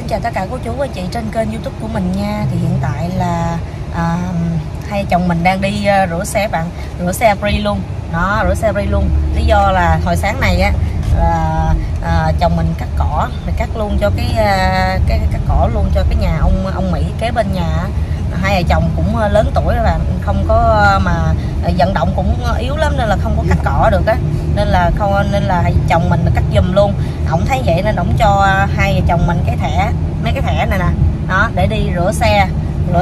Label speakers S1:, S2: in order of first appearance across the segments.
S1: Xin chào tất cả cô chú và chị trên kênh YouTube của mình nha. Thì hiện tại là hai chồng mình đang đi rửa xe bạn, rửa xe free luôn. Đó, rửa xe free luôn. Lý do là hồi sáng này á là chồng mình cắt cỏ, rồi cắt luôn cho cái cắt cỏ luôn cho cái nhà ông Mỹ kế bên nhà. Hai vợ chồng cũng lớn tuổi rồi bạn, không có mà vận động cũng yếu lắm nên là không có cắt cỏ được á, nên là chồng mình cắt giùm luôn. Ổng thấy vậy nên ổng cho hai vợ chồng mình mấy cái thẻ này nè, đó, để đi rửa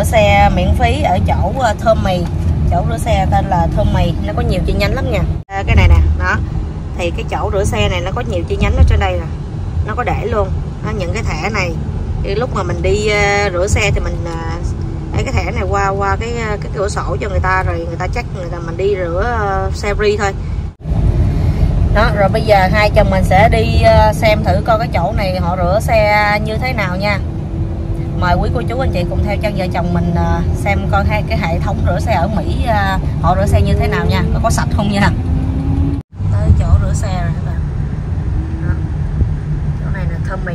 S1: xe miễn phí ở chỗ Thơm Mì. Chỗ rửa xe tên là Thơm Mì, nó có nhiều chi nhánh lắm nha. Cái này nè, đó, thì cái chỗ rửa xe này nó có nhiều chi nhánh ở trên đây nè, nó có để luôn đó, những cái thẻ này. Thì lúc mà mình đi rửa xe thì mình cái thẻ này qua cái cửa sổ cho người ta, rồi người ta check mình đi rửa xe free thôi. Đó, rồi bây giờ hai chồng mình sẽ đi xem thử coi cái chỗ này họ rửa xe như thế nào nha. Mời quý cô chú anh chị cùng theo chân vợ chồng mình xem coi cái hệ thống rửa xe ở Mỹ họ rửa xe như thế nào nha, có sạch không nha. Tới chỗ rửa xe rồi các bạn. Đó, chỗ này là Thơm Mì.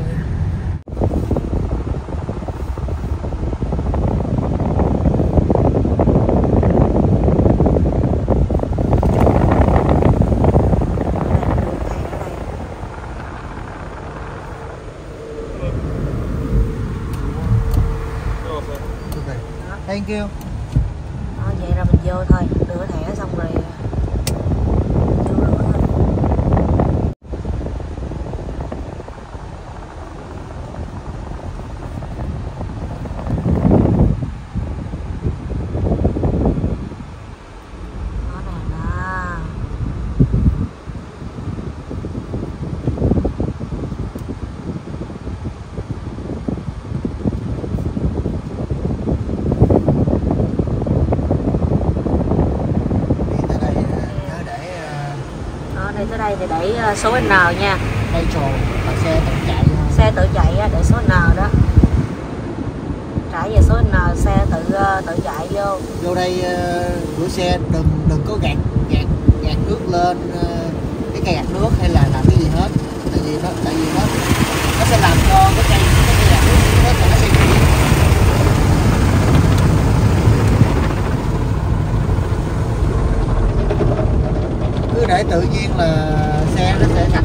S2: Thank you.
S1: Đó, vậy ra mình vô thôi, rửa thẻ xong rồi vô rửa thôi. Đó nè, đó. Đây tới đây thì để số N nha.
S2: Đây trồ là xe tự chạy.
S1: Xe tự chạy á, để số N đó. Trải về số N, xe tự chạy vô.
S2: Vô đây rửa xe đừng có gạt nước lên cái cây gạt nước hay là làm cái gì hết. Tại vì nó sẽ làm cho cái cây gạt nước hết là nó sẽ bị. Cứ để tự nhiên là xe nó sẽ sạch.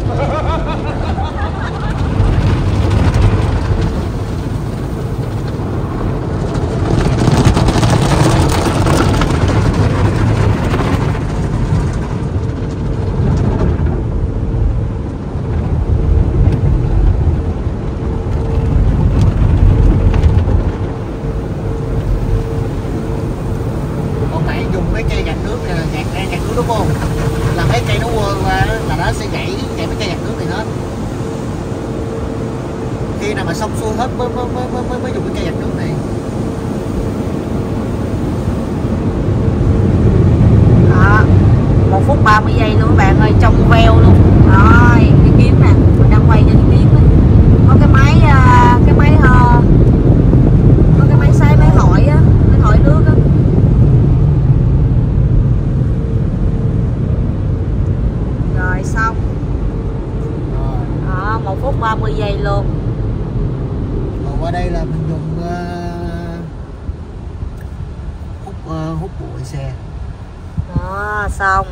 S2: Còn bạn dùng mấy cây gạt nước này là gạt nước đúng không? Là mấy cây nó quơ qua là nó sẽ gãy mấy cây gạt nước này hết. Khi nào mà xong xuôi hết mới dùng cái cây gạt nước này.
S1: Đó, 1 phút 30 giây luôn các bạn ơi, trong veo luôn. Rồi, cái kiếm nè, mình đang quay cho cái kiếm đó. Có cái máy có cái máy sấy, máy thổi á, máy thổi nước á. Rồi xong. Đó, 1 phút 30 giây luôn.
S2: Còn qua đây là mình dùng hút bụi xe.
S1: Đó, xong.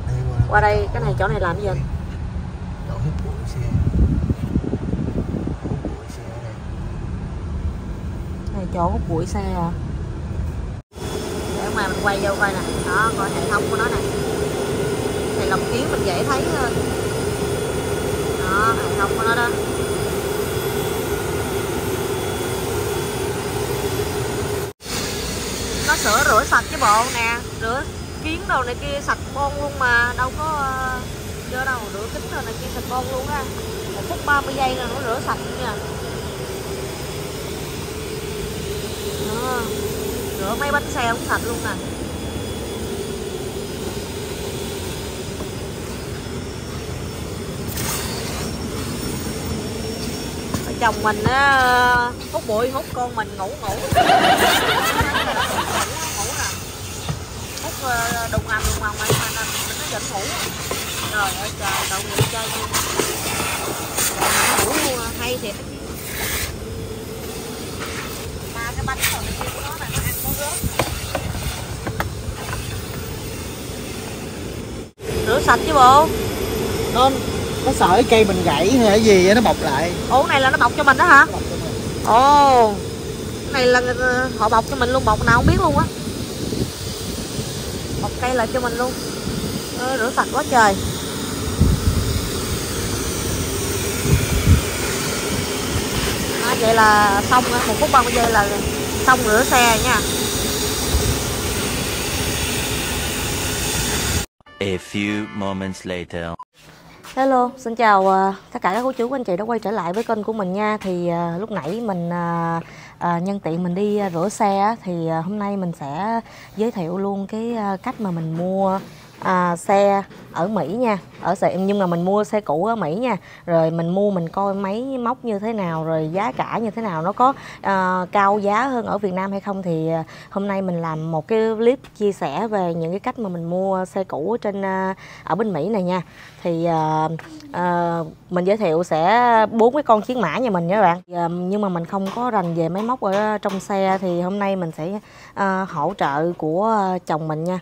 S2: Đây,
S1: Qua đây, cái này chỗ này làm gì anh?
S2: Chỗ hút bụi xe. Hút bụi xe ở đây.
S1: Này chỗ hút bụi xe à? Để mà mình quay vô coi nè. Đó, coi hệ thống của nó nè. Thì lồng kiến mình dễ thấy hơn. Đó, hệ thống của nó đó. Nó sửa rửa sạch cái bộ nè, rửa kiến đồ này kia sạch bon luôn mà, đâu có vô đâu, rửa kính đồ này kia sạch bon luôn á. 1 phút 30 giây là nó rửa sạch nha. Đó, rửa mấy bánh xe cũng sạch luôn nè. Chồng mình á hút bụi, hút con mình ngủ ngủ nè, hút đùng ngầm mà nó vẫn ngủ. Trời ơi trời, tội nghiệp chơi luôn, ngủ hay thiệt. sạch chứ bộ.
S2: Nó sợ cái cây mình gãy hay cái gì vậy, nó bọc lại.
S1: Ủa này là nó bọc cho mình đó hả? Ồ, cái này là họ bọc cho mình luôn, bọc nào không biết luôn á. Bọc cây lại cho mình luôn. Rửa sạch quá trời. Vậy là xong 1 phút 30 giây là xong rửa xe nha.
S3: A few moments later.
S1: Hello, xin chào tất cả các cô chú anh chị đã quay trở lại với kênh của mình nha. Thì lúc nãy mình nhân tiện mình đi rửa xe thì hôm nay mình sẽ giới thiệu luôn cái cách mà mình mua xe ở Mỹ nha. Nhưng mà mình mua xe cũ ở Mỹ nha. Rồi mình coi máy móc như thế nào, rồi giá cả như thế nào, nó có cao giá hơn ở Việt Nam hay không. Thì hôm nay mình làm một cái clip chia sẻ về những cái cách mà mình mua xe cũ ở bên Mỹ này nha. Thì mình giới thiệu sẽ 4 cái con chiến mã nhà mình nha các bạn. Nhưng mà mình không có rành về máy móc ở trong xe, thì hôm nay mình sẽ hỗ trợ của chồng mình nha.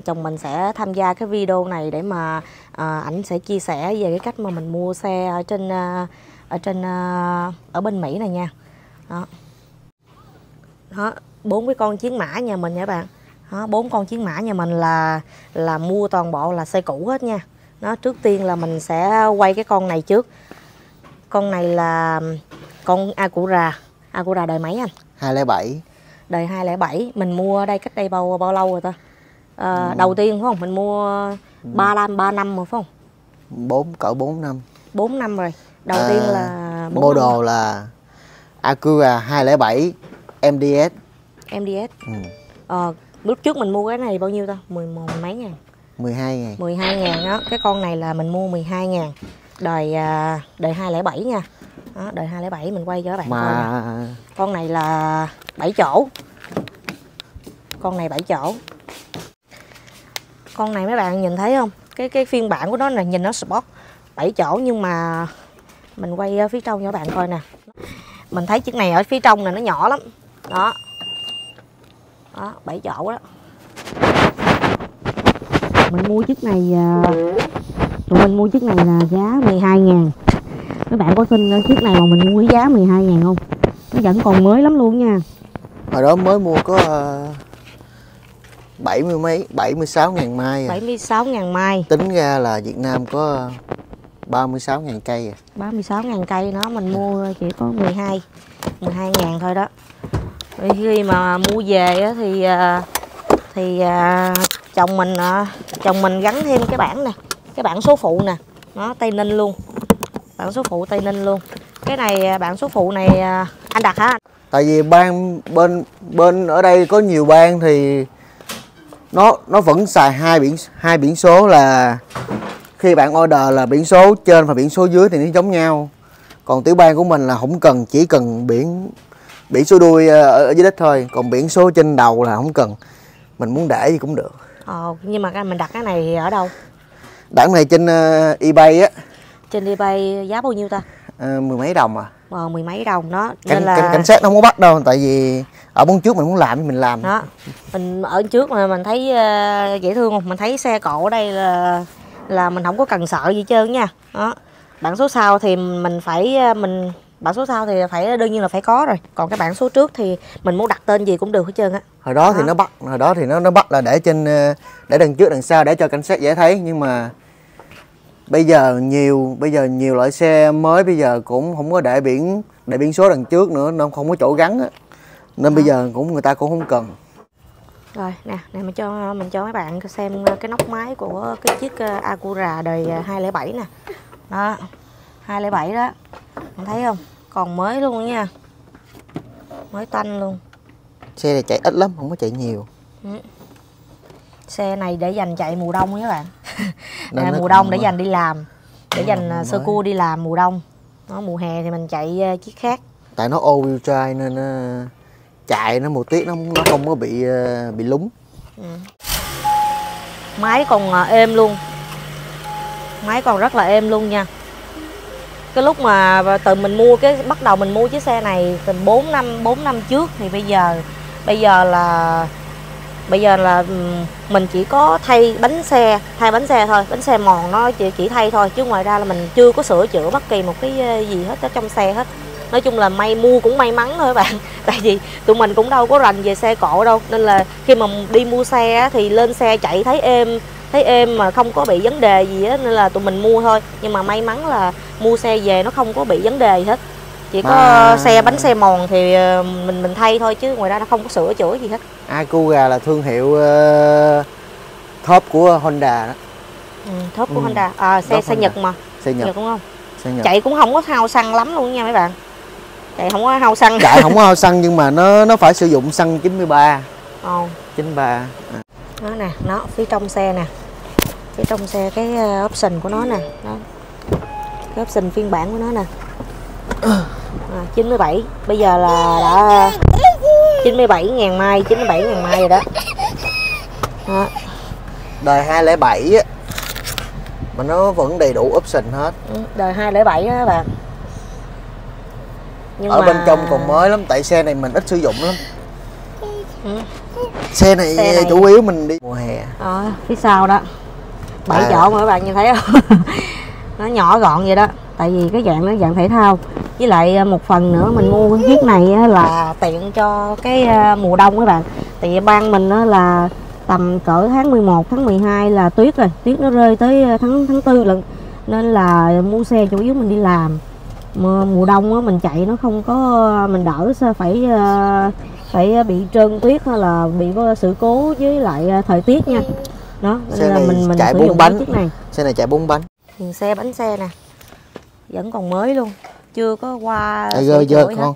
S1: Chồng mình sẽ tham gia cái video này để mà ảnh sẽ chia sẻ về cái cách mà mình mua xe ở bên Mỹ này nha. Đó, 4 cái con chiến mã nhà mình nha các bạn. Đó, 4 con chiến mã nhà mình là mua toàn bộ là xe cũ hết nha. Đó, trước tiên là mình sẽ quay cái con này trước. Con này là con Acura đời mấy anh?
S2: 207.
S1: Đời 207. Mình mua ở đây cách đây bao lâu rồi ta? Đầu tiên phải không? Mình mua 3 năm rồi phải không?
S2: Cỡ 4 năm.
S1: 4 năm rồi. Đầu tiên là
S2: model là Acura 207 MDS.
S1: MDS. Lúc trước mình mua cái này bao nhiêu ta? 11 mấy ngàn.
S2: 12.000.
S1: 12.000 đó. Cái con này là mình mua 12.000. Đời 207 nha. Đó, đời 207 mình quay cho các bạn coi nè. Con này là 7 chỗ. Con này 7 chỗ. Con này mấy bạn nhìn thấy không? Cái phiên bản của nó là nhìn nó sport 7 chỗ, nhưng mà mình quay ở phía trong cho các bạn coi nè. Mình thấy chiếc này ở phía trong này nó nhỏ lắm. Đó. Đó, 7 chỗ đó. Mình mua chiếc này là giá 12.000. Các bạn có tin chiếc này mà mình mua với giá 12.000 không? Nó vẫn còn mới lắm luôn nha.
S2: Hồi đó mới mua có 76.000 mai.
S1: 76.000 mai.
S2: Tính ra là Việt Nam có 36.000 cây.
S1: 36.000 cây nó mình mua chỉ có 12.000 thôi đó. Rồi khi mà mua về thì chồng mình gắn thêm cái bảng nè, cái bảng số phụ nè, nó Tây Ninh luôn. Bảng số phụ Tây Ninh luôn. Cái này bảng số phụ này anh đặt hả?
S2: Tại vì bên ở đây có nhiều bang thì nó vẫn xài hai biển số, là khi bạn order là biển số trên và biển số dưới thì nó giống nhau. Còn tiểu bang của mình là không cần, chỉ cần biển số đuôi ở dưới đất thôi, còn biển số trên đầu là không cần. Mình muốn để gì cũng được.
S1: Nhưng mà mình đặt cái này ở đâu?
S2: Đặt này trên eBay á.
S1: Trên eBay giá bao nhiêu ta?
S2: 10 mấy đồng à.
S1: 10 mấy đồng đó.
S2: Cảnh sát nó không có bắt đâu, tại vì ở bốn trước mình muốn làm thì mình làm.
S1: Đó. Mình ở trước mà mình thấy dễ thương không? Mình thấy xe cộ ở đây là mình không có cần sợ gì hết trơn nha. Đó. Bản số sau thì bản số sau thì phải đương nhiên là phải có rồi. Còn cái bản số trước thì mình muốn đặt tên gì cũng được hết trơn á.
S2: Hồi đó thì nó bắt là để đằng trước đằng sau để cho cảnh sát dễ thấy, nhưng mà bây giờ nhiều loại xe mới bây giờ cũng không có để biển số đằng trước nữa, nó không có chỗ gắn á. Nên bây giờ người ta cũng không cần.
S1: Rồi nè, mình cho mấy bạn xem cái nóc máy của cái chiếc Acura đời 207 nè. Đó. 207 đó. Bạn thấy không? Còn mới luôn nha. Mới toanh luôn.
S2: Xe này chạy ít lắm, không có chạy nhiều.
S1: Xe này để dành chạy mùa đông các bạn. Mùa đông để dành đi làm, để dành sơ cua đi làm mùa đông. Nó mùa hè thì mình chạy chiếc khác.
S2: Tại nó all wheel drive nên chạy nó mùa tiết nó không có bị lúng.
S1: Máy còn êm luôn. Máy còn rất là êm luôn nha. Cái lúc mà bắt đầu mình mua chiếc xe này từ 4 năm trước thì bây giờ là Bây giờ là mình chỉ có thay bánh xe thôi, bánh xe mòn nó chỉ thay thôi, chứ ngoài ra là mình chưa có sửa chữa bất kỳ một cái gì hết ở trong xe hết. Nói chung là mua cũng may mắn thôi các bạn. Tại vì tụi mình cũng đâu có rành về xe cộ đâu, nên là khi mà đi mua xe thì lên xe chạy thấy êm mà không có bị vấn đề gì á, nên là tụi mình mua thôi. Nhưng mà may mắn là mua xe về nó không có bị vấn đề gì hết. Chỉ có bánh xe mòn thì mình thay thôi, chứ ngoài ra nó không có sửa chữa gì hết.
S2: Akuga là thương hiệu top của Honda đó.
S1: Top của Honda. Xe Nhật mà.
S2: Xe Nhật
S1: đúng không?
S2: Xe Nhật.
S1: Chạy cũng không có hao xăng lắm luôn nha mấy bạn. Chạy không có hao xăng.
S2: Chạy không có hao xăng, nhưng mà nó phải sử dụng xăng 93. 93.
S1: Nó nè, nó phía trong xe nè. Phía trong xe cái option của nó nè, đó. Cái option phiên bản của nó nè. 97. Bây giờ là đã 97.000 mai, 97.000 mai rồi đó.
S2: Đời 207 á, mà nó vẫn đầy đủ option hết.
S1: Đời 207 đó các bạn. Nhưng
S2: ở bên trong còn mới lắm, tại xe này mình ít sử dụng lắm. Xe này chủ yếu mình đi mùa hè.
S1: Phía sau đó 7 chỗ mà các bạn nhìn thấy không? Nó nhỏ gọn vậy đó, tại vì cái dạng nó dạng thể thao. Với lại một phần nữa mình mua cái chiếc này là tiện cho cái mùa đông các bạn. Tại vì ban mình là tầm cỡ tháng 11, tháng 12 là tuyết rồi, tuyết nó rơi tới tháng 4 lận. Nên là mua xe chủ yếu mình đi làm. Mà mùa đông mình chạy nó không có, mình đỡ phải bị trơn tuyết hay là bị có sự cố với lại thời tiết nha. Đó, nên là mình
S2: chạy
S1: sử
S2: 4
S1: dụng
S2: bánh.
S1: chiếc này.
S2: Xe này chạy 4 bánh.
S1: Bánh xe nè, vẫn còn mới luôn, chưa có qua
S2: dơ con.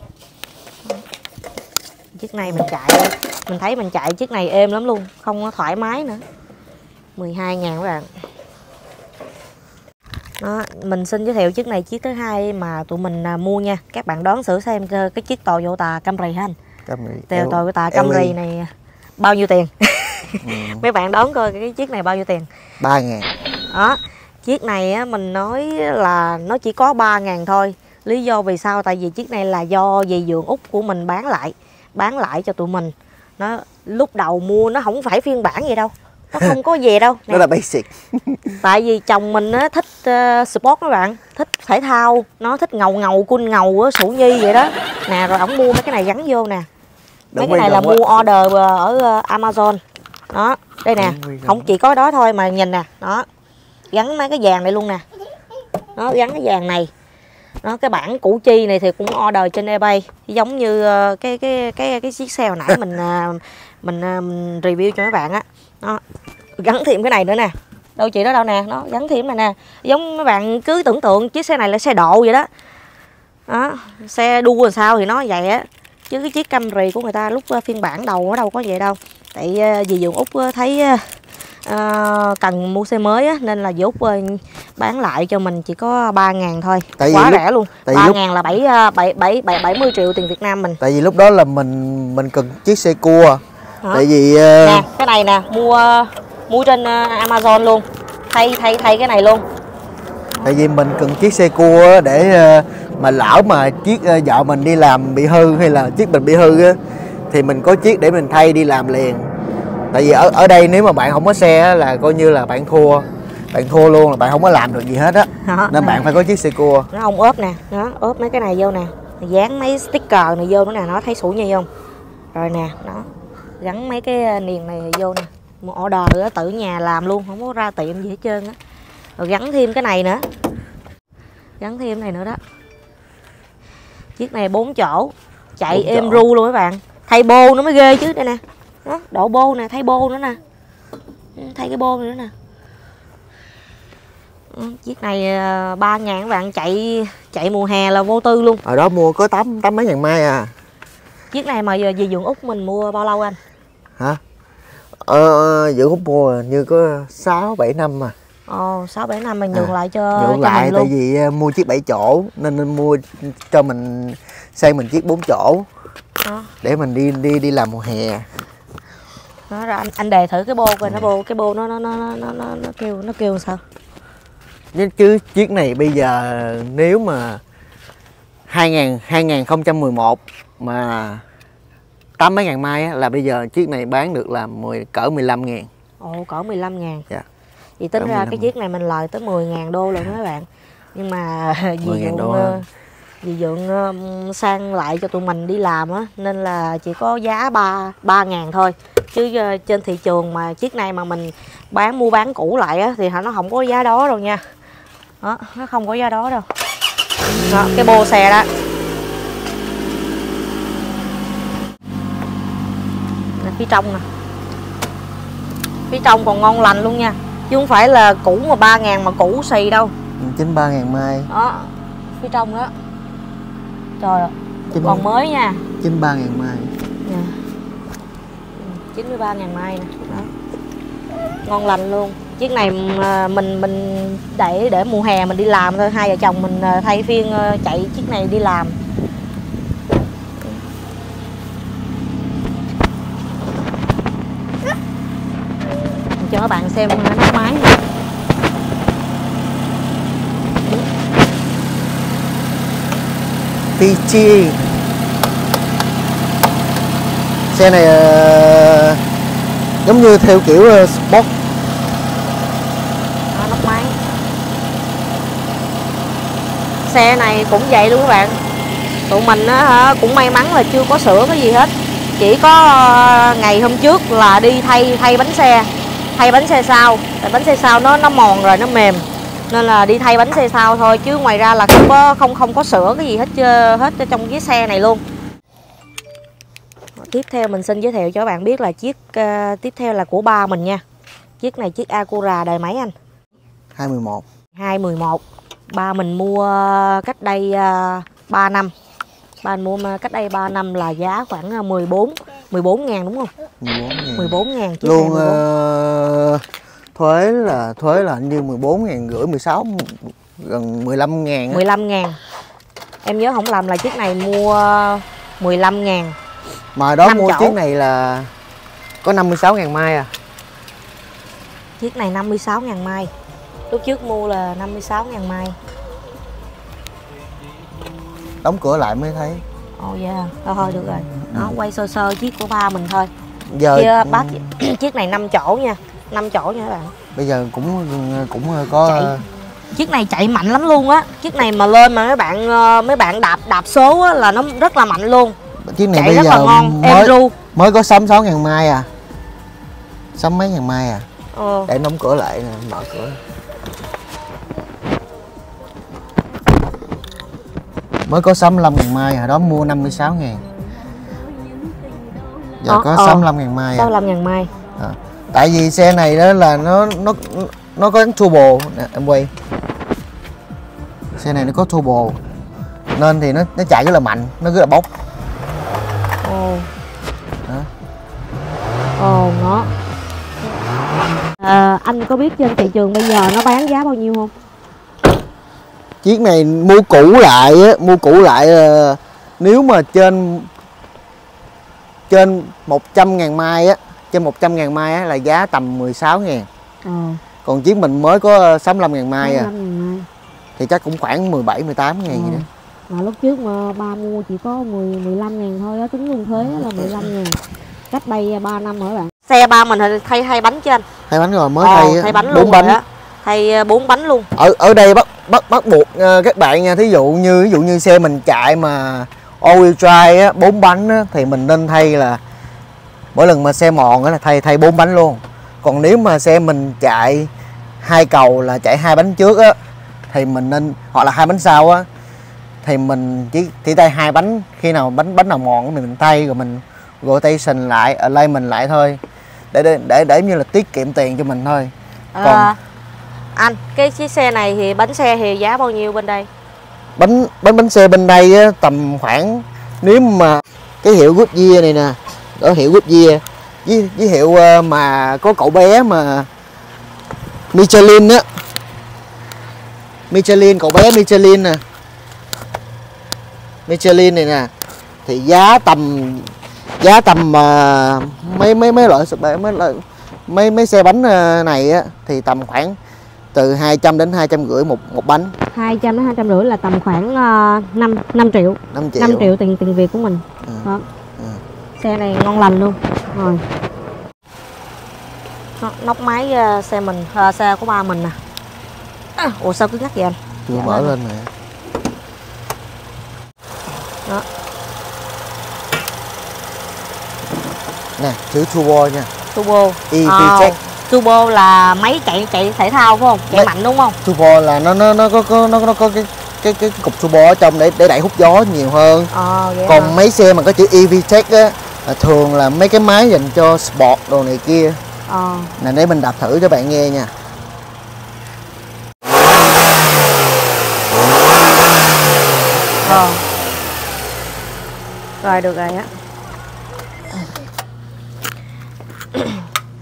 S1: Chiếc này mình thấy mình chạy chiếc này êm lắm luôn, không có thoải mái nữa. 12.000 các bạn. Đó, mình xin giới thiệu chiếc này chiếc thứ hai mà tụi mình mua nha. Các bạn đoán thử xem cái chiếc Toyota Camry ha anh. Toyota Camry này bao nhiêu tiền? Mấy bạn đoán coi cái chiếc này bao nhiêu tiền?
S2: 3.000.
S1: Đó, chiếc này á, mình nói là nó chỉ có 3.000 thôi. Lý do vì sao? Tại vì chiếc này là do dì dượng Úc của mình bán lại cho tụi mình. Nó lúc đầu mua nó không phải phiên bản gì đâu, nó không có về đâu nè.
S2: Nó là basic.
S1: Tại vì chồng mình á, thích sport các bạn, thích thể thao, nó thích ngầu cun ngầu á, Sủ Nhi vậy đó nè. Rồi ổng mua mấy cái này gắn vô nè. Mấy cái này là mua order ở Amazon đó. Đây nè, không chỉ có đó thôi mà nhìn nè, đó gắn mấy cái vàng này luôn nè. Nó gắn cái vàng này. Nó cái bản củ chi này thì cũng order trên eBay, giống như cái chiếc xe hồi nãy mình review cho các bạn á. Nó gắn thêm cái này nữa nè. Đâu chị đó đâu nè, nó gắn thêm này nè. Giống mấy bạn cứ tưởng tượng chiếc xe này là xe độ vậy đó. Đó, xe đua làm sao thì nó vậy á. Chứ cái chiếc Camry của người ta lúc phiên bản đầu nó đâu có vậy đâu. Tại dì dượng Úc thấy cần mua xe mới á, nên là dì Úc bán lại cho mình chỉ có 3.000 thôi. Quá rẻ luôn. 3.000 là 70 triệu tiền Việt Nam mình.
S2: Tại vì lúc đó là mình cần chiếc xe cua. Tại vì
S1: nè, cái này nè, mua trên Amazon luôn. Thay cái này luôn.
S2: Tại vì mình cần chiếc xe cua để mà lỡ mà chiếc vợ mình đi làm bị hư hay là chiếc mình bị hư á, thì mình có chiếc để mình thay đi làm liền. Tại vì ở đây nếu mà bạn không có xe á, là coi như là bạn thua luôn, là bạn không có làm được gì hết á. Nên bạn phải có chiếc xe cua.
S1: Nó không ốp nè, nó ốp mấy cái này vô nè, dán mấy sticker này vô nữa nè, nó thấy Sủ Nhi không? Rồi nè, nó gắn mấy cái niền này vô nè, một order nữa, tự nhà làm luôn, không có ra tiệm gì hết trơn á. Rồi gắn thêm cái này nữa, gắn thêm này nữa đó. Chiếc này 4 chỗ, chạy êm ru luôn các bạn. Thay bô nó mới ghê chứ. Đây nè, đó, độ bô nè, thay bô nữa nè, thay cái bô nữa nè. Chiếc này 3.000 các bạn, chạy mùa hè là vô tư luôn.
S2: Ở đó mua có 8 mấy ngàn mai à.
S1: Chiếc này mà giờ dì dượng Úc mình mua bao lâu anh?
S2: Hả? Dượng Úc mua như có 6-7 năm mà.
S1: 6-7 năm mình nhường lại cho
S2: nhường lại
S1: mình luôn.
S2: Tại vì mua chiếc 7 chỗ nên mua cho mình sang mình chiếc 4 chỗ. Để mình đi làm mùa hè.
S1: Đó, rồi anh đề thử cái bô coi, cái bô nó kêu sao?
S2: Chứ chiếc này bây giờ nếu mà 2011 mà 8 mấy ngàn mai á, là bây giờ chiếc này bán được là cỡ 15 ngàn.
S1: Ồ, cỡ 15 ngàn.
S2: Dạ.
S1: Vậy tính ra cái chiếc này mình lời tới 10.000 đô rồi các bạn. Nhưng mà vì Dượng sang lại cho tụi mình đi làm á, nên là chỉ có giá 3.000 thôi. Chứ trên thị trường mà chiếc này mà mình mua bán cũ lại á, thì nó không có giá đó đâu nha. Đó, nó không có giá đó đâu. Đó, cái bô xe đó. Nè, phía trong nè. Phía trong còn ngon lành luôn nha. Chứ không phải là cũ mà 3.000 mà cũ xì đâu.
S2: 93 ngàn mai.
S1: Đó, phía trong đó. Trời ơi, còn mới nha.
S2: 93 ngàn mai.
S1: Nè. 93.000 mai nè. Đó. Ngon lành luôn. Chiếc này mình để mùa hè mình đi làm thôi. Hai vợ chồng mình thay phiên chạy chiếc này đi làm. Cho các bạn xem nắp máy này.
S2: PG. Xe này giống như theo kiểu sport.
S1: Đó, nắp máy. Xe này cũng vậy luôn các bạn. Tụi mình cũng may mắn là chưa có sửa cái gì hết. Chỉ có ngày hôm trước là đi thay bánh xe. Thay bánh xe sau. Tại bánh xe sau nó mòn rồi, nó mềm. Nên là đi thay bánh xe sau thôi, chứ ngoài ra là không có sửa cái gì hết trong cái xe này luôn. Tiếp theo mình xin giới thiệu cho các bạn biết là chiếc tiếp theo là của ba mình nha. Chiếc này chiếc Acura đời mấy anh?
S2: 2011.
S1: 2011. Ba mình mua cách đây 3 năm. Ba mình mua cách đây 3 năm là giá khoảng 14 ngàn đúng không? 14 ngàn.
S2: Luôn thuế là hình như 14 ngàn rưỡi, 16, gần 15 ngàn.
S1: 15 ngàn. Em nhớ không lầm là chiếc này mua 15 ngàn.
S2: Mà đó mua chiếc này là có 56 ngàn mai à.
S1: Chiếc này 56 ngàn mai. Lúc trước mua là 56 ngàn mai.
S2: Đóng cửa lại mới thấy.
S1: Ồ dạ, thôi được rồi. Nó quay sơ chiếc của ba mình thôi.
S2: Giờ
S1: chứ bác chiếc này 5 chỗ nha, 5 chỗ nha các bạn.
S2: Bây giờ cũng có
S1: chạy. Chiếc này chạy mạnh lắm luôn á. Chiếc này mà lên mà mấy bạn đạp số á, là nó rất là mạnh luôn.
S2: Chiếc này
S1: chạy
S2: bây
S1: rất
S2: giờ
S1: là ngon,
S2: mới có 66 ngàn mai à. 6 mấy ngàn mai à. Để đóng cửa lại nè, mở cửa. Mới có 65 ngàn mai à, đó mua 56 ngàn. Giờ có 65 ngàn mai à.
S1: 65 ngàn mai.
S2: Tại vì xe này đó là nó có turbo nè, em quay. Xe này nó có turbo nên thì nó chạy rất là mạnh, nó rất là bốc.
S1: Nó. Anh có biết trên thị trường bây giờ nó bán giá bao nhiêu không?
S2: Chiếc này mua cũ lại nếu mà trên 100 ngàn mai á, trên 100 ngàn mai á là giá tầm 16 ngàn. Còn chiếc mình mới có 65 ngàn mai à. Thì chắc cũng khoảng 17, 18 ngàn gì đó.
S1: Mà lúc trước mà ba mua chỉ có 15 ngàn thôi á, tính luôn thuế là 15 ngàn. Cách đây 3 năm rồi các bạn. Xe ba mình thay 2 bánh chứ anh?
S2: 2 bánh rồi, mới
S1: thay bánh luôn
S2: 4 bánh.
S1: Á. Thay 4 bánh luôn.
S2: Ở đây bắt buộc các bạn nha, ví dụ như xe mình chạy mà all wheel drive á, 4 bánh á, thì mình nên thay là mỗi lần mà xe mòn á là thay 4 bánh luôn. Còn nếu mà xe mình chạy 2 cầu là chạy 2 bánh trước á thì mình nên, hoặc là 2 bánh sau á thì mình chỉ thay 2 bánh, khi nào bánh nào mòn mình thay rồi mình rotation lại, alignment lại thôi, để như là tiết kiệm tiền cho mình thôi. Còn
S1: anh, cái chiếc xe này thì bánh xe thì giá bao nhiêu bên đây?
S2: Bánh xe bên đây á, tầm khoảng, nếu mà cái hiệu Goodyear này nè, ở hiệu Goodyear với hiệu mà có cậu bé mà Michelin á, cậu bé Michelin nè, Michelin này nè, thì giá tầm mấy xe bánh này á thì tầm khoảng từ 200 đến 250 một bánh.
S1: 200 đến 250 là tầm khoảng 5 triệu.
S2: 5 triệu
S1: tiền Việt của mình. Xe này ngon lành luôn. Rồi. Nóc máy xe mình, xe của ba mình nè. Ủa sao cứ ngắt vậy anh?
S2: Chưa mở lên nè.
S1: Đó.
S2: Nè, chữ turbo nha.
S1: Turbo.
S2: EV-Tech.
S1: Turbo là máy chạy thể thao phải không? Chạy mạnh đúng không?
S2: Turbo là nó có cái cục turbo ở trong để đẩy hút gió nhiều hơn. Còn mấy xe mà có chữ EV-Tech á là thường là mấy cái máy dành cho sport đồ này kia. Nè, để mình đạp thử cho bạn nghe nha.
S1: Rồi được rồi á.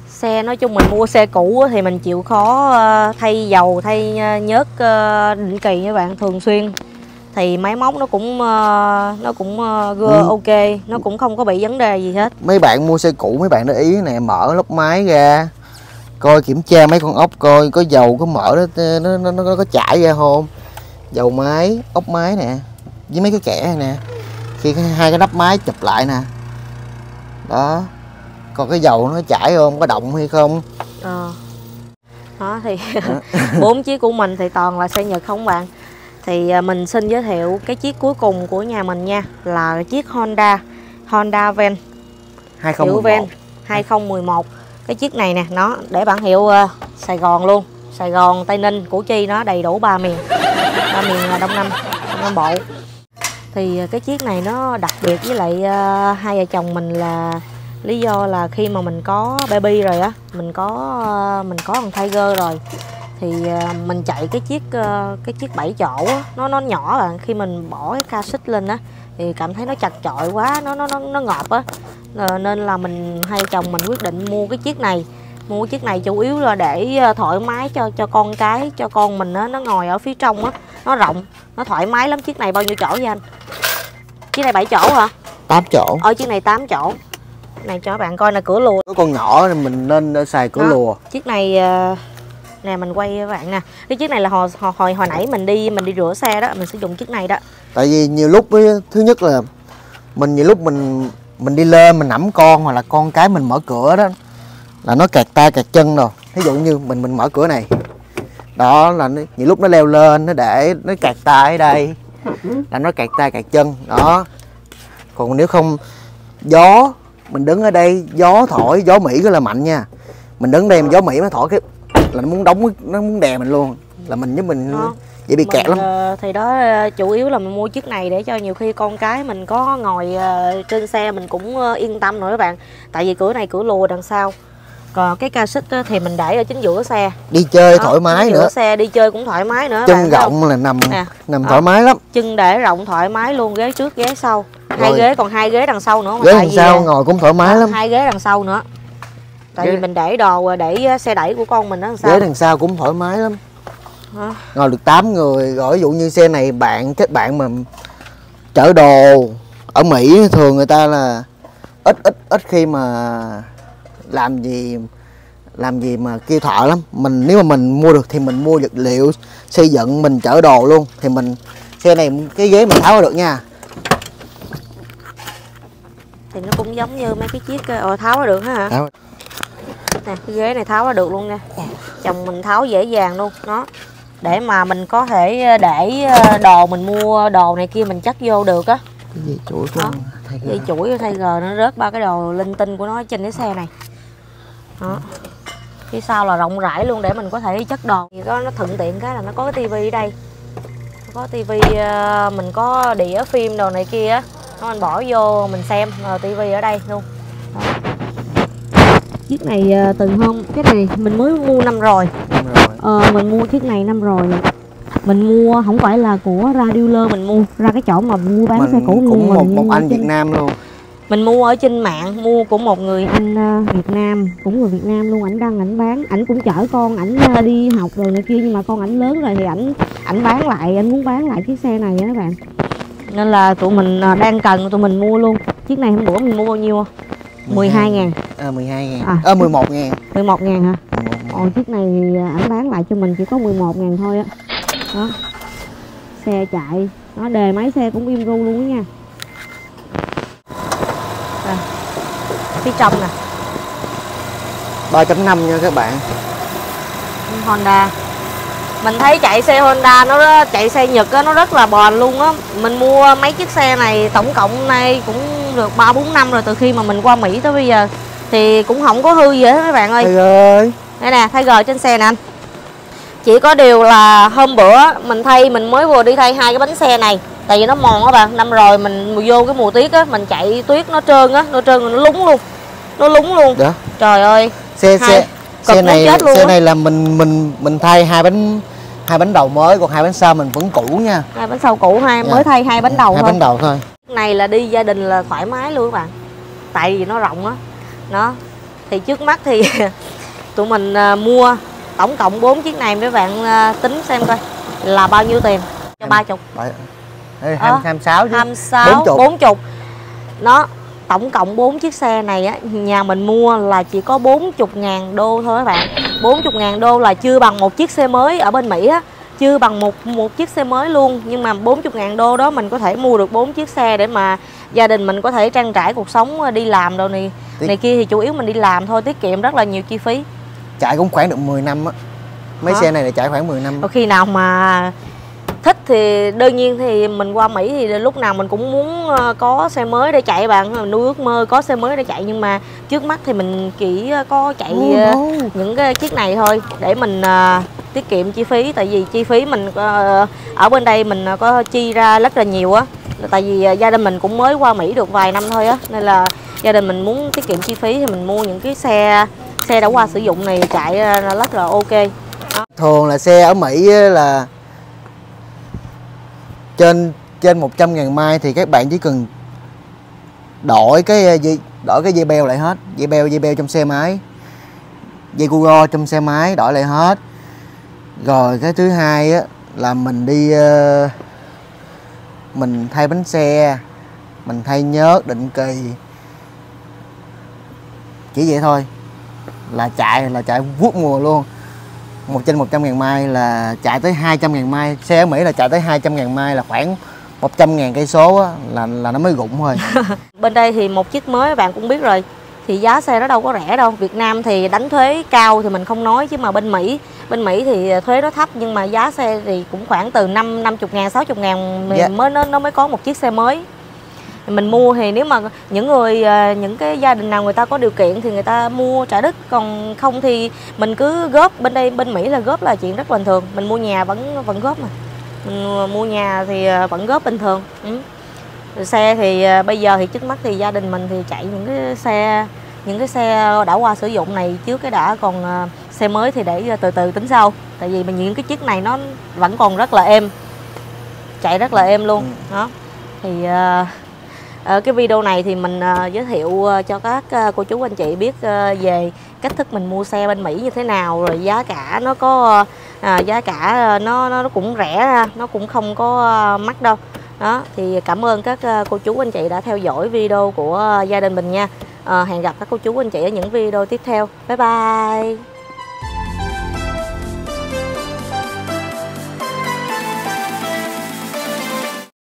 S1: Xe nói chung mình mua xe cũ thì mình chịu khó thay dầu, thay nhớt định kỳ các bạn, thường xuyên thì máy móc nó cũng ok, nó cũng không có bị vấn đề gì hết.
S2: Mấy bạn mua xe cũ mấy bạn để ý nè, mở lốc máy ra coi, kiểm tra mấy con ốc coi có dầu có mỡ nó có chảy ra không, dầu máy, ốc máy nè với mấy cái kẽ này nè, khi hai cái nắp máy chụp lại nè đó, còn cái dầu nó chảy không, có động hay không.
S1: Đó thì 4 chiếc của mình thì toàn là xe Nhật không bạn. Thì mình xin giới thiệu cái chiếc cuối cùng của nhà mình nha, là chiếc Honda Van 2011. Cái chiếc này nè, nó để bản hiệu Sài Gòn luôn, Sài Gòn, Tây Ninh, Củ Chi, nó đầy đủ ba miền Đông Nam Bộ. Thì cái chiếc này nó đặc biệt với lại hai vợ chồng mình là lý do là khi mà mình có baby rồi á, mình có thằng Tiger rồi thì mình chạy cái chiếc 7 chỗ á, nó nhỏ bạn, khi mình bỏ cái ca xích lên á thì cảm thấy nó chật chội quá, nó ngợp á, nên là hai chồng mình quyết định mua cái chiếc này. Mua chiếc này chủ yếu là để thoải mái cho con mình á, nó ngồi ở phía trong á, nó rộng, nó thoải mái lắm. Chiếc này bao nhiêu chỗ vậy anh? Chiếc này 7 chỗ hả?
S2: 8 chỗ.
S1: Chiếc này 8 chỗ. Này cho các bạn coi là cửa lùa.
S2: Có con nhỏ nên mình nên xài cửa lùa.
S1: Chiếc này nè, mình quay các bạn nè. Cái chiếc này là hồi nãy mình đi rửa xe đó, mình sử dụng chiếc này đó.
S2: Tại vì nhiều lúc thứ nhất là nhiều lúc mình đi lên mình nắm con, hoặc là con cái mình mở cửa đó là nó kẹt tay kẹt chân rồi. Ví dụ như mình mở cửa này đó là nhiều lúc nó leo lên, nó để nó kẹt tay ở đây là nó kẹt tay kẹt chân đó. Còn nếu không, gió mình đứng ở đây, gió thổi, gió Mỹ rất là mạnh nha, mình đứng đây mà gió Mỹ nó thổi cái là nó muốn đè mình luôn, là mình dễ bị kẹt lắm.
S1: Thì đó, chủ yếu là mình mua chiếc này để cho nhiều khi con cái mình có ngồi trên xe mình cũng yên tâm rồi các bạn. Tại vì cửa này cửa lùa đằng sau. Còn cái ca xích thì mình để ở chính giữa xe,
S2: đi chơi thoải mái nữa,
S1: xe đi chơi cũng thoải mái nữa.
S2: Chân rộng là nằm thoải mái lắm,
S1: chân để rộng thoải mái luôn, ghế trước ghế sau, hai ghế, còn hai ghế đằng sau nữa.
S2: Ghế đằng sau ngồi cũng thoải mái lắm,
S1: hai ghế đằng sau nữa. Tại vì mình để đồ, để xe đẩy của con mình đó đằng sau.
S2: Ghế đằng sau cũng thoải mái lắm, ngồi được 8 người. Rồi ví dụ như xe này kết bạn mà chở đồ ở Mỹ, thường người ta là ít khi mà làm gì mà kêu thợ lắm. Nếu mà mình mua được thì mình mua vật liệu xây dựng, mình chở đồ luôn thì xe này cái ghế mình tháo ra được nha.
S1: Thì nó cũng giống như mấy cái chiếc tháo ra được hả? Nè, cái ghế này tháo ra được luôn nha. Chồng mình tháo dễ dàng luôn đó, để mà mình có thể để đồ, mình mua đồ này kia mình chất vô được á.
S2: Cái dây chuỗi của
S1: dây chuỗi Tiger nó rớt ba cái đồ linh tinh của nó trên cái xe này đó. Phía sau là rộng rãi luôn để mình có thể chất đồ. Thì nó thuận tiện cái là nó có cái tivi ở đây, có tivi, mình có đĩa phim đồ này kia á, mình bỏ vô mình xem, tivi ở đây luôn đó. Chiếc này từ hôm cái này mình mới mua năm rồi. Mình mua chiếc này năm rồi. Mình mua không phải là của ra dealer, mình mua ra cái chỗ mà mua bán xe cũ
S2: luôn. Cũng một anh Việt Nam luôn.
S1: Mình mua ở trên mạng, mua của một người anh Việt Nam, cũng người Việt Nam luôn. Ảnh đăng ảnh bán, ảnh cũng chở con ảnh đi học rồi này kia, nhưng mà con ảnh lớn rồi thì ảnh bán lại, ảnh muốn bán lại chiếc xe này á các bạn. Nên là tụi mình đang cần, tụi mình mua luôn. Chiếc này hôm bữa mình mua bao nhiêu? 12.000.
S2: 12.000. 11.000.
S1: 11.000 hả? Chiếc này thì ảnh bán lại cho mình chỉ có 11.000 thôi á. Đó. Xe chạy, nó đề máy xe cũng im ru luôn đó nha. phía trong nè.
S2: 3.5 nha các bạn.
S1: Honda. Mình thấy chạy xe Honda nó chạy xe Nhật á, nó rất là bền luôn á. Mình mua mấy chiếc xe này tổng cộng nay cũng được 3-4 năm rồi, từ khi mà mình qua Mỹ tới bây giờ thì cũng không có hư gì hết các bạn ơi.
S2: Ơi.
S1: Đây nè, thay gờ trên xe nè anh. Chỉ có điều là hôm bữa mình mới vừa đi thay 2 cái bánh xe này, tại vì nó mòn á bạn. Năm rồi mình vô cái mùa tuyết á, mình chạy tuyết nó trơn á, nó lúng luôn. Nó lúng luôn.
S2: Đó.
S1: Trời ơi.
S2: Xe này là mình thay hai bánh đầu mới, còn hai bánh sau mình vẫn cũ nha.
S1: Hai bánh sau cũ, mới thay hai bánh đầu
S2: thôi. Hai bánh đầu thôi.
S1: Này là đi gia đình là thoải mái luôn các bạn. Tại vì nó rộng á. Nó. Thì trước mắt thì tụi mình mua tổng cộng 4 chiếc này, mấy bạn tính xem coi là bao nhiêu tiền cho 30.
S2: 26 chứ.
S1: 26, 40. Nó tổng cộng 4 chiếc xe này á, nhà mình mua là chỉ có 40.000 đô thôi các bạn. 40.000 đô là chưa bằng một chiếc xe mới ở bên Mỹ á, chưa bằng một chiếc xe mới luôn. Nhưng mà 40.000 đô đó mình có thể mua được 4 chiếc xe để mà gia đình mình có thể trang trải cuộc sống, đi làm đâu này kia thì chủ yếu mình đi làm thôi, tiết kiệm rất là nhiều chi phí.
S2: Chạy cũng khoảng được 10 năm á. Mấy xe này chạy khoảng 10 năm.
S1: Có khi nào mà thích thì đương nhiên thì mình qua Mỹ thì lúc nào mình cũng muốn có xe mới để chạy bạn, nuôi ước mơ có xe mới để chạy, nhưng mà trước mắt thì mình chỉ có chạy những cái chiếc này thôi để mình tiết kiệm chi phí. Tại vì chi phí mình ở bên đây mình có chi ra rất là nhiều á, tại vì gia đình mình cũng mới qua Mỹ được vài năm thôi á, nên là gia đình mình muốn tiết kiệm chi phí thì mình mua những cái xe đã qua sử dụng này chạy rất là ok. Đó.
S2: Thường là xe ở Mỹ là trên 100.000 mai thì các bạn chỉ cần đổi cái dây beo lại hết, dây beo trong xe máy, dây Google trong xe máy đổi lại hết. Rồi cái thứ hai á là mình đi mình thay bánh xe, mình thay nhớt định kỳ, chỉ vậy thôi là chạy vuốt mùa luôn. Trên 100.000 mai là chạy tới 200.000 mai. Xe ở Mỹ là chạy tới 200.000 mai là khoảng 100.000 cây số là nó mới rụng thôi.
S1: Bên đây thì một chiếc mới bạn cũng biết rồi, thì giá xe nó đâu có rẻ đâu. Việt Nam thì đánh thuế cao thì mình không nói, chứ mà bên Mỹ thì thuế nó thấp, nhưng mà giá xe thì cũng khoảng từ 50.000, 60.000 nó mới có một chiếc xe mới. Mình mua thì nếu mà những cái gia đình nào người ta có điều kiện thì người ta mua trả đất, còn không thì mình cứ góp. Bên Mỹ là góp là chuyện rất bình thường. Mình mua nhà vẫn góp mà. Mình mua nhà thì vẫn góp bình thường. Xe thì bây giờ thì trước mắt thì gia đình mình thì chạy những cái xe đã qua sử dụng này trước cái đã, còn xe mới thì để từ từ tính sau. Tại vì những cái chiếc này nó vẫn còn rất là êm, chạy rất là êm luôn. Đó thì cái video này thì mình giới thiệu cho các cô chú anh chị biết về cách thức mình mua xe bên Mỹ như thế nào, rồi giá cả nó có giá cả nó cũng rẻ, nó cũng không có mắc đâu. Đó thì cảm ơn các cô chú anh chị đã theo dõi video của gia đình mình nha. Hẹn gặp các cô chú anh chị ở những video tiếp theo. Bye bye.